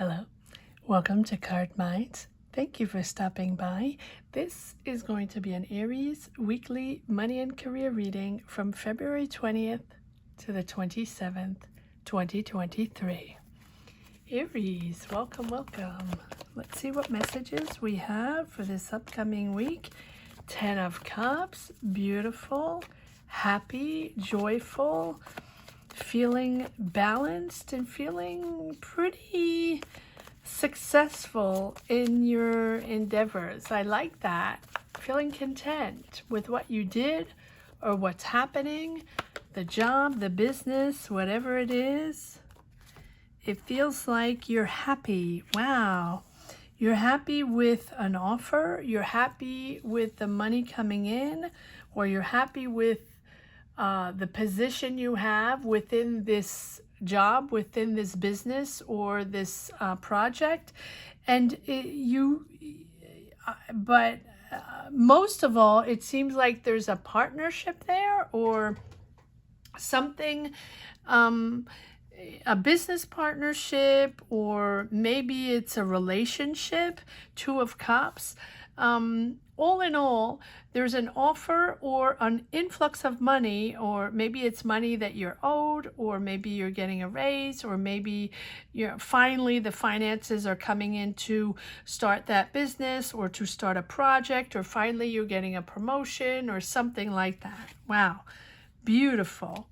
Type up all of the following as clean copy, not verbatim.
Hello, welcome to Card Minds. Thank you for stopping by. This is going to be an Aries weekly money and career reading from February 20th to the 27th, 2023. Aries, welcome, welcome. Let's see what messages we have for this upcoming week. 10 of Cups, beautiful, happy, joyful, feeling balanced and feeling pretty successful in your endeavors. I like that. Feeling content with what you did or what's happening, the job, the business, whatever it is. It feels like you're happy. Wow. You're happy with an offer. You're happy with the money coming in, or you're happy with the position you have within this job, within this business or this project. And most of all, it seems like there's a partnership there or something, a business partnership, or maybe it's a relationship. 2 of Cups. All in all, there's an offer or an influx of money, or maybe it's money that you're owed, or maybe you're getting a raise, or maybe finally the finances are coming in to start that business or to start a project, or finally you're getting a promotion or something like that. Wow, beautiful.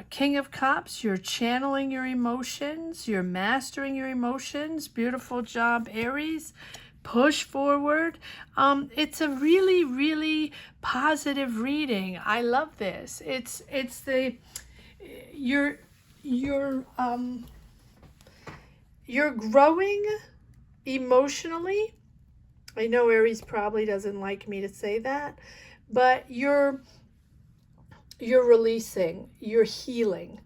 King of Cups, you're channeling your emotions, you're mastering your emotions. Beautiful job, Aries. Push forward. It's a really, really positive reading. I love this. It's you're growing emotionally. I know Aries probably doesn't like me to say that, but you're releasing, you're healing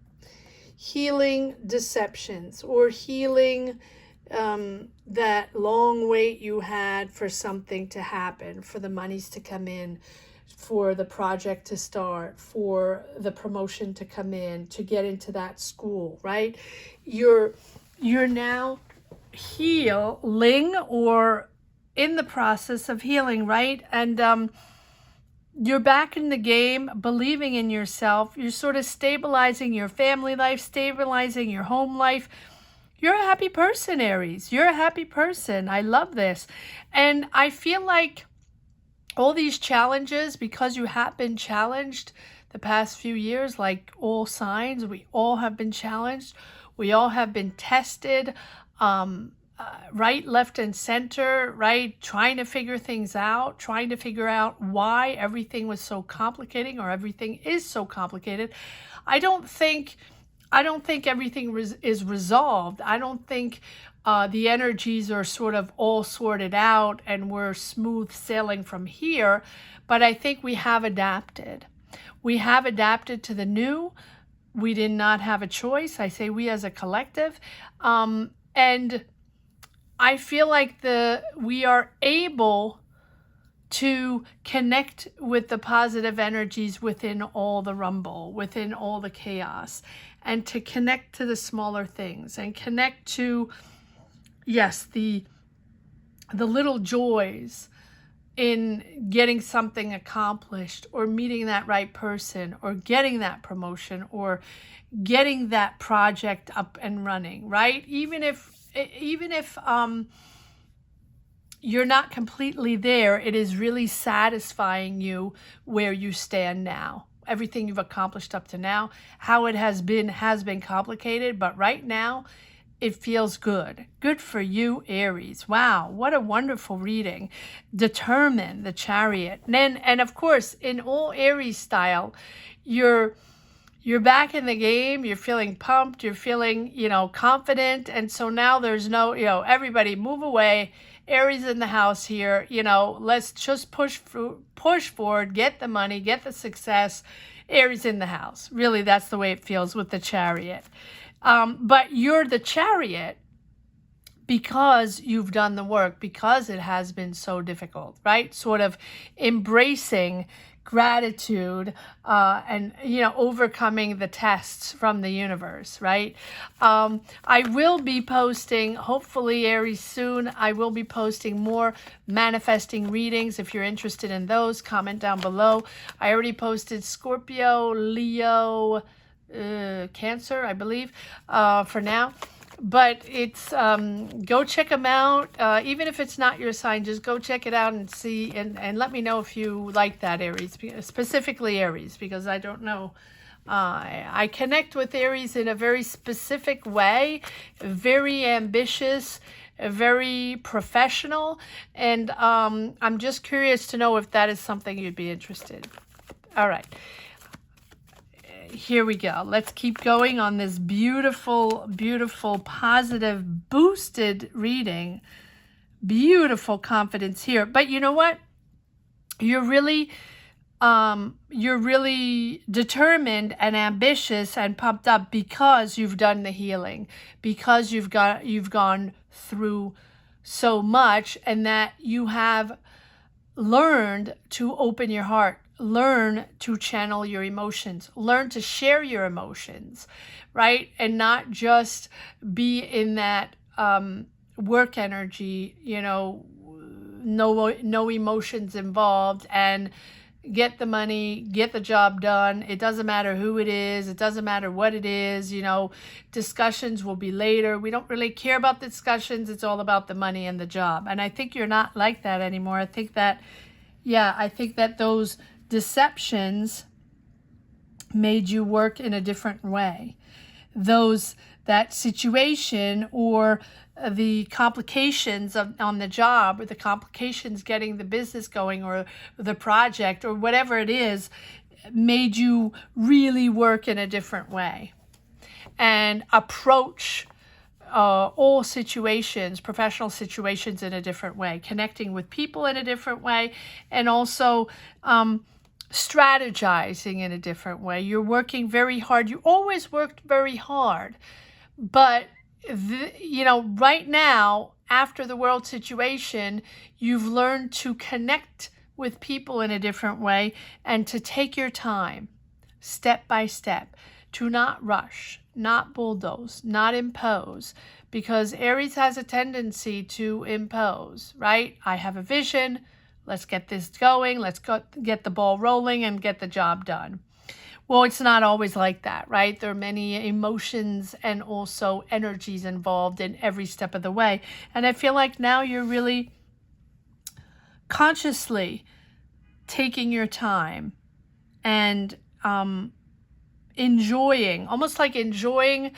deceptions, or healing that long wait you had for something to happen, for the monies to come in, for the project to start, for the promotion to come in, to get into that school, right? You're now healing, or in the process of healing, right? And you're back in the game, believing in yourself. You're sort of stabilizing your family life, stabilizing your home life. You're a happy person, Aries. You're a happy person. I love this. And I feel like all these challenges, because you have been challenged the past few years, like all signs, we all have been challenged. We all have been tested, right, left, and center, right? Trying to figure things out, trying to figure out why everything was so complicating, or everything is so complicated. I don't think everything is resolved. I don't think the energies are sort of all sorted out and we're smooth sailing from here. But I think we have adapted. We have adapted to the new. We did not have a choice. I say we as a collective. And I feel like we are able to connect with the positive energies within all the rumble, within all the chaos, and to connect to the smaller things, and connect to, yes, the little joys in getting something accomplished, or meeting that right person, or getting that promotion, or getting that project up and running, right? Even if you're not completely there, it is really satisfying you where you stand now. Everything you've accomplished up to now, how it has been complicated, but right now it feels good. Good for you, Aries. Wow, what a wonderful reading. Determined, the Chariot. And of course, in all Aries style, you're back in the game, you're feeling pumped, you're feeling, confident. And so now there's no, everybody move away. Aries in the house here, let's just push forward, get the money, get the success. Aries in the house. Really, that's the way it feels with the Chariot. But you're the Chariot because you've done the work, because it has been so difficult, right? Sort of embracing gratitude, and, overcoming the tests from the universe, right? I will be posting, hopefully Aries soon, I will be posting more manifesting readings. If you're interested in those, comment down below. I already posted Scorpio, Leo, Cancer, I believe, for now. But it's, go check them out. Even if it's not your sign, just go check it out and see, and let me know if you like that, Aries, specifically Aries, because I don't know. I connect with Aries in a very specific way, very ambitious, very professional, and I'm just curious to know if that is something you'd be interested in. All right. Here we go. Let's keep going on this beautiful, beautiful, positive, boosted reading. Beautiful confidence here. But you know what? You're really determined and ambitious and pumped up because you've done the healing, because you've gone through so much, and that you have learned to open your heart, learn to channel your emotions, learn to share your emotions, right? And not just be in that work energy, no emotions involved, and get the money, get the job done. It doesn't matter who it is. It doesn't matter what it is. Discussions will be later. We don't really care about the discussions. It's all about the money and the job. And I think you're not like that anymore. I think that those deceptions made you work in a different way. That situation, or the complications on the job, or the complications getting the business going, or the project, or whatever it is, made you really work in a different way and approach all situations, professional situations, in a different way, connecting with people in a different way, and also strategizing in a different way. You're working very hard. You always worked very hard. But, right now, after the world situation, you've learned to connect with people in a different way, and to take your time, step by step, to not rush, not bulldoze, not impose, because Aries has a tendency to impose, right? I have a vision. Let's get this going. Let's get the ball rolling and get the job done. Well, it's not always like that, right? There are many emotions and also energies involved in every step of the way. And I feel like now you're really consciously taking your time and enjoying, almost like enjoying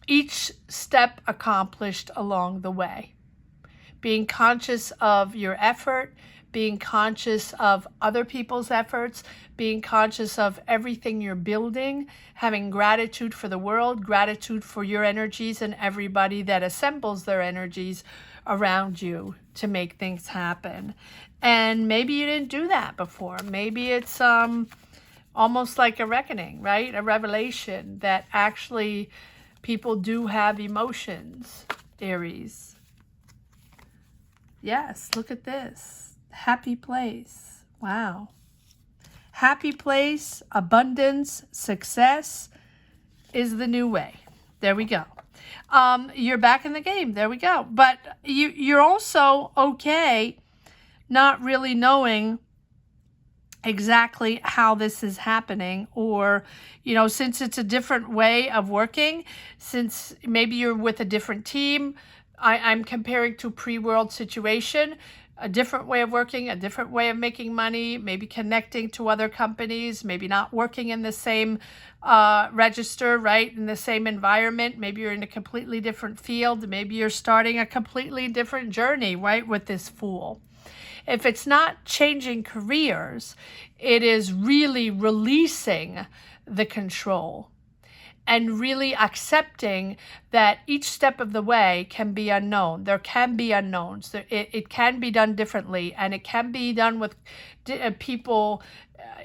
each step accomplished along the way. Being conscious of your effort, being conscious of other people's efforts, being conscious of everything you're building, having gratitude for the world, gratitude for your energies and everybody that assembles their energies around you to make things happen. And maybe you didn't do that before. Maybe it's almost like a reckoning, right? A revelation that actually people do have emotions, Aries. Yes, look at this. Happy place. Wow. Happy place, abundance, success is the new way. There we go. You're back in the game. There we go. But you're also okay not really knowing exactly how this is happening, or, since it's a different way of working, since maybe you're with a different team. I'm comparing to pre-world situation, a different way of working, a different way of making money, maybe connecting to other companies, maybe not working in the same register, right, in the same environment. Maybe you're in a completely different field. Maybe you're starting a completely different journey, right, with this Fool. If it's not changing careers, it is really releasing the control and really accepting that each step of the way can be unknown. There can be unknowns. It can be done differently, and it can be done with people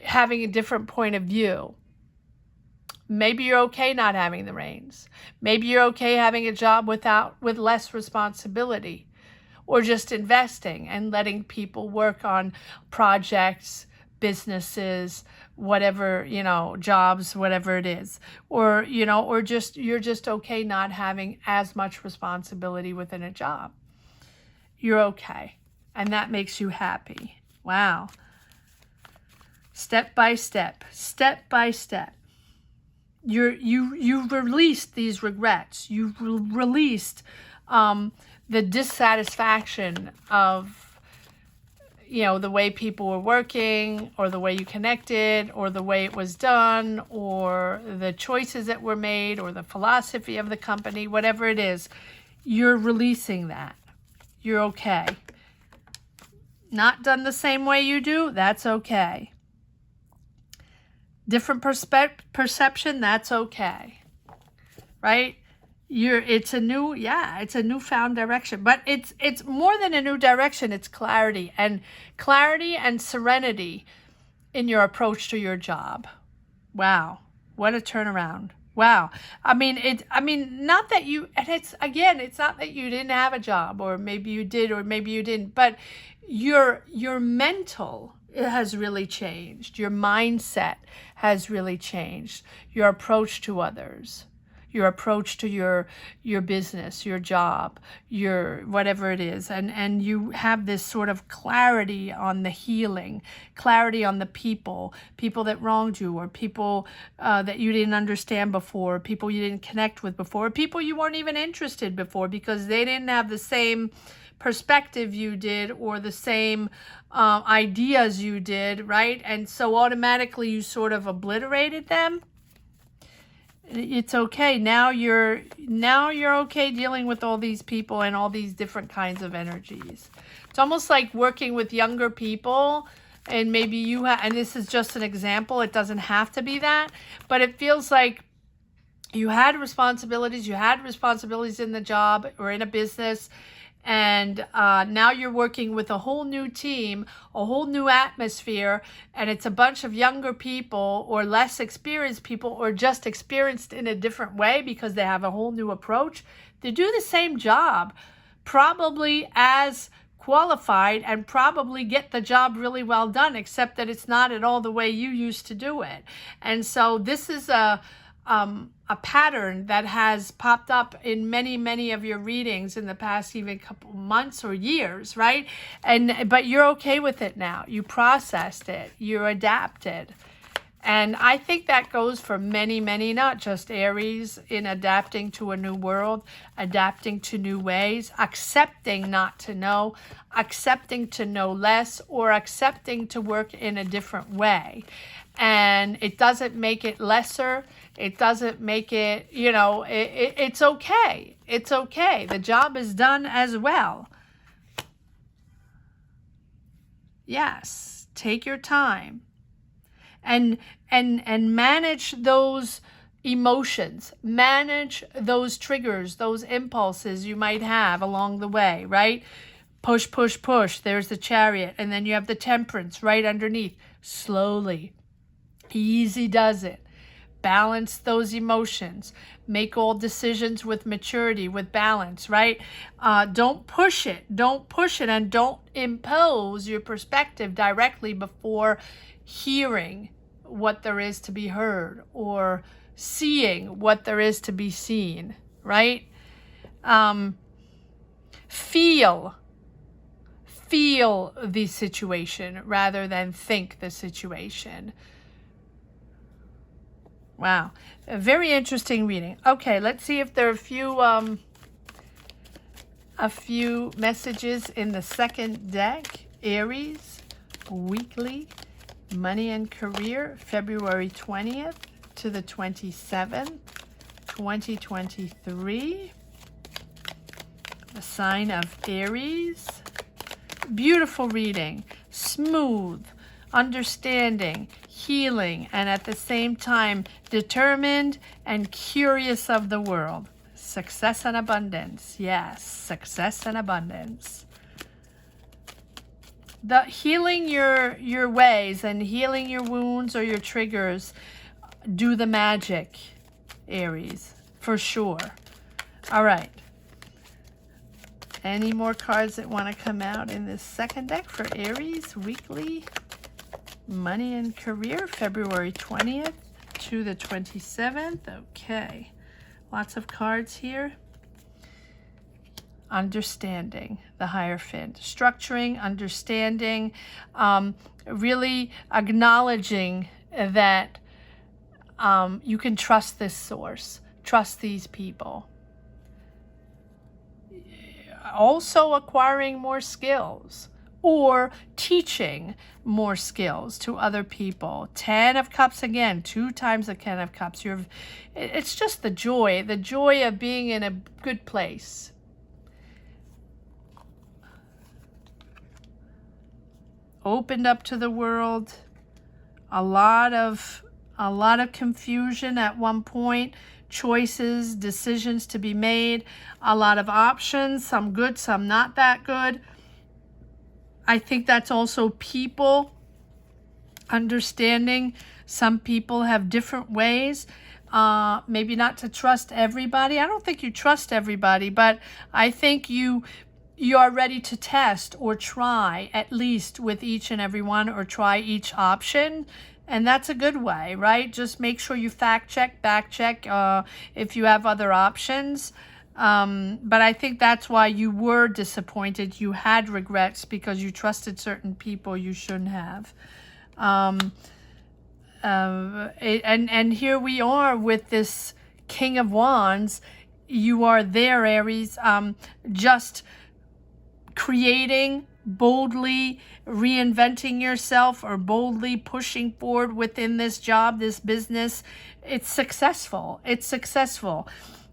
having a different point of view. Maybe you're okay not having the reins. Maybe you're okay having a job with less responsibility. or just investing and letting people work on projects, businesses, whatever, you know, jobs, whatever it is, or, you know, or just, you're just okay not having as much responsibility within a job. You're okay. And that makes you happy. Wow. Step by step, step by step. You've released these regrets. You've released the dissatisfaction of, you know, the way people were working, or the way you connected, or the way it was done, or the choices that were made, or the philosophy of the company, whatever it is. You're releasing that. You're okay. Not done the same way you do, that's okay. Different perception, that's okay. Right? It's a newfound direction. But it's more than a new direction, it's clarity and serenity in your approach to your job. Wow. What a turnaround. Wow. I mean, not that you, and it's not that you didn't have a job, or maybe you did, or maybe you didn't, but your mental, it has really changed. Your mindset has really changed. Your approach to others, your approach to your business, your job, your whatever it is. And you have this sort of clarity on the healing, clarity on the people that wronged you, or people that you didn't understand before, people you didn't connect with before, people you weren't even interested before because they didn't have the same perspective you did, or the same ideas you did, right? And so automatically you sort of obliterated them. It's okay. Now you're okay dealing with all these people and all these different kinds of energies. It's almost like working with younger people, and maybe you have, and this is just an example, it doesn't have to be that, but it feels like you had responsibilities in the job or in a business, and now you're working with a whole new team, a whole new atmosphere, and it's a bunch of younger people, or less experienced people, or just experienced in a different way because they have a whole new approach. They do the same job, probably as qualified, and probably get the job really well done, except that it's not at all the way you used to do it. And so this is a pattern that has popped up in many of your readings in the past even couple months or years, right? But you're okay with it now. You processed it. You adapted. And I think that goes for many, not just Aries, in adapting to a new world, adapting to new ways, accepting not to know, accepting to know less, or accepting to work in a different way. And it doesn't make it lesser. It doesn't make it, you know, it's okay. It's okay. The job is done as well. Yes, take your time. And manage those emotions, manage those triggers, those impulses you might have along the way, right? Push. There's the Chariot, and then you have the Temperance right underneath. Slowly, easy does it. Balance those emotions. Make all decisions with maturity, with balance, right? Don't push it, and don't impose your perspective directly before hearing what there is to be heard, or seeing what there is to be seen, right? Feel the situation rather than think the situation. Wow, a very interesting reading. Okay, let's see if there are a few messages in the second deck. Aries, weekly, money and career, February 20th to the 27th, 2023. The sign of Aries. Beautiful reading, smooth, understanding, healing, and at the same time determined and curious of the world. Success and abundance. Yes, success and abundance. The healing your ways and healing your wounds or your triggers do the magic, Aries, for sure. All right. Any more cards that want to come out in this second deck for Aries weekly money and career, February 20th to the 27th? Okay, lots of cards here. Understanding, the Hierophant. Structuring, understanding, really acknowledging that you can trust this source, trust these people. Also acquiring more skills or teaching more skills to other people. 10 of Cups again, 2 times the 10 of Cups. It's just the joy of being in a good place. Opened up to the world. A lot of confusion at one point. Choices, decisions to be made, a lot of options, some good, some not that good. I think that's also people understanding some people have different ways, maybe not to trust everybody. I don't think you trust everybody, but I think you are ready to test or try at least with each and every one, or try each option. And that's a good way, right? Just make sure you fact check, back check if you have other options. But I think that's why you were disappointed. You had regrets because you trusted certain people you shouldn't have. And here we are with this King of Wands. You are there, Aries, just creating, boldly reinventing yourself, or boldly pushing forward within this job, this business. It's successful. It's successful.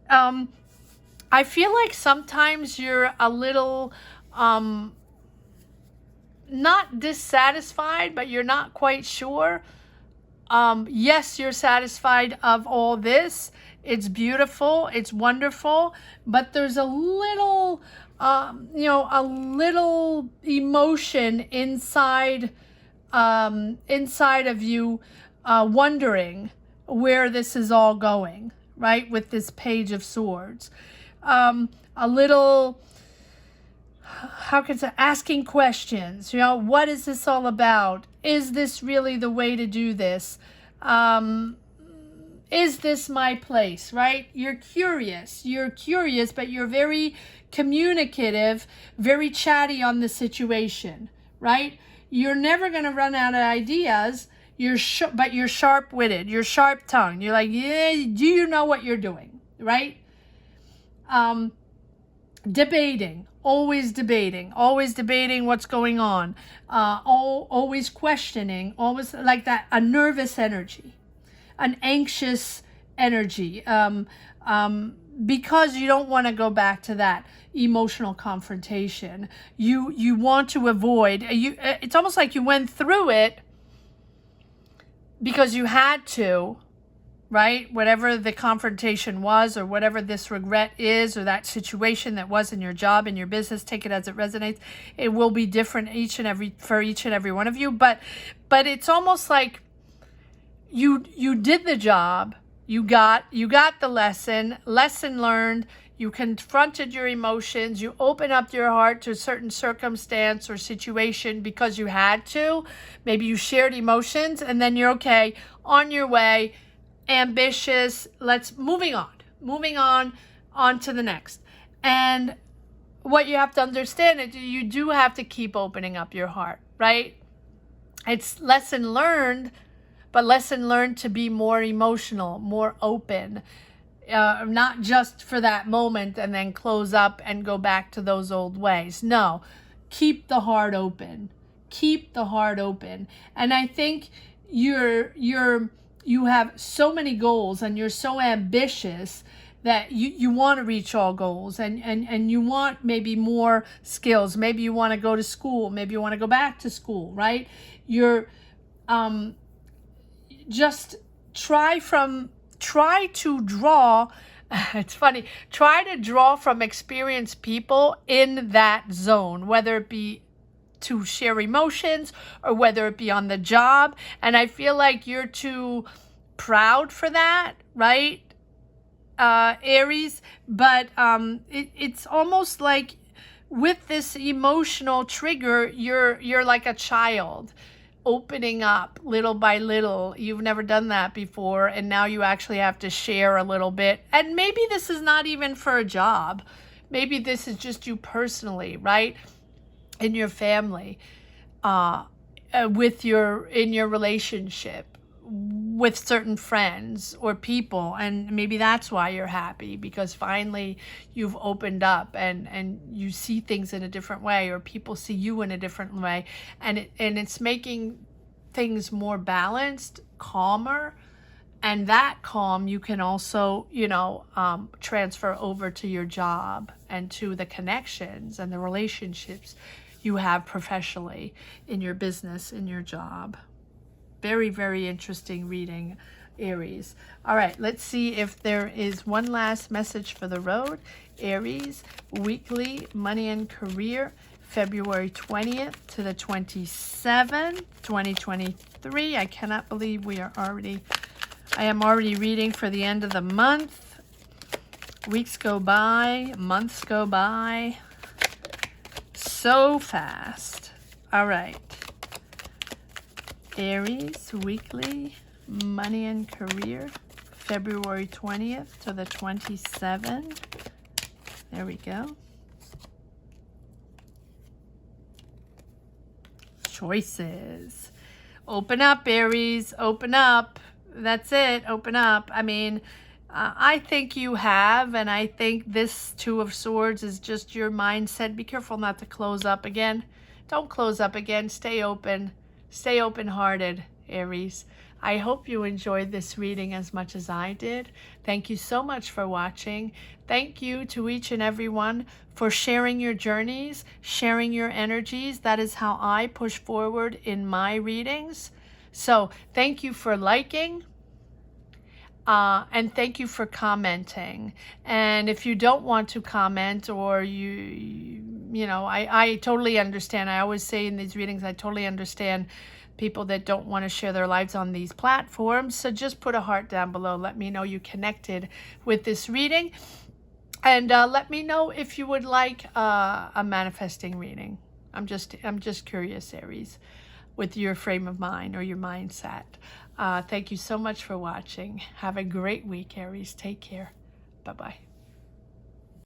I feel like sometimes you're a little not dissatisfied, but you're not quite sure. Yes, you're satisfied of all this. It's beautiful. It's wonderful. But there's a little a little emotion inside of you, wondering where this is all going, right? With this Page of Swords, a little, how can I say, asking questions. What is this all about? Is this really the way to do this? Is this my place, right? You're curious, but you're very communicative, very chatty on the situation, right? You're never going to run out of ideas. But you're sharp-witted, you're sharp-tongued. You're like, yeah, do you know what you're doing, right? Debating, always debating what's going on. Always questioning, always like that, a nervous energy, an anxious energy, because you don't want to go back to that emotional confrontation. You want to avoid. It's almost like you went through it because you had to, right? Whatever the confrontation was, or whatever this regret is, or that situation that was in your job, in your business, take it as it resonates. It will be different for each and every one of you. But it's almost like you did the job. You got the lesson learned. You confronted your emotions. You opened up your heart to a certain circumstance or situation because you had to. Maybe you shared emotions, and then you're okay, on your way, ambitious. Moving on to the next. And what you have to understand is you do have to keep opening up your heart, right? It's lesson learned, but lesson learned to be more emotional, more open. Not just for that moment and then close up and go back to those old ways. No, keep the heart open. Keep the heart open. And I think you have so many goals, and you're so ambitious that you want to reach all goals, and you want maybe more skills. Maybe you want to go to school. Maybe you want to go back to school, right? You're just try to draw, it's funny, try to draw from experienced people in that zone, whether it be to share emotions or whether it be on the job. And I feel like you're too proud for that, right, Aries? But it's almost like with this emotional trigger, you're like a child, opening up little by little. You've never done that before, and now you actually have to share a little bit. And maybe this is not even for a job. Maybe this is just you personally, right? In your family, in your relationship, with certain friends or people, and maybe that's why you're happy, because finally you've opened up and you see things in a different way, or people see you in a different way, and it's making things more balanced, calmer. And that calm you can also, transfer over to your job and to the connections and the relationships you have professionally, in your business, in your job. Very, very interesting reading, Aries. All right, let's see if there is one last message for the road. Aries, weekly money and career, February 20th to the 27th, 2023. I cannot believe I am already reading for the end of the month. Weeks go by, months go by so fast. All right. Aries, weekly, money and career, February 20th to the 27th. There we go. Choices. Open up, Aries. Open up. That's it. Open up. I mean, I think you have, and I think this Two of Swords is just your mindset. Be careful not to close up again. Don't close up again. Stay open. Stay open-hearted, Aries. I hope you enjoyed this reading as much as I did. Thank you so much for watching. Thank you to each and every one for sharing your journeys, sharing your energies. That is how I push forward in my readings. So thank you for liking. And thank you for commenting. And if you don't want to comment, or I totally understand. I always say in these readings, I totally understand people that don't want to share their lives on these platforms. So just put a heart down below. Let me know you connected with this reading. And let me know if you would like a manifesting reading. I'm just curious, Aries, with your frame of mind or your mindset. Thank you so much for watching. Have a great week, Aries. Take care. Bye-bye.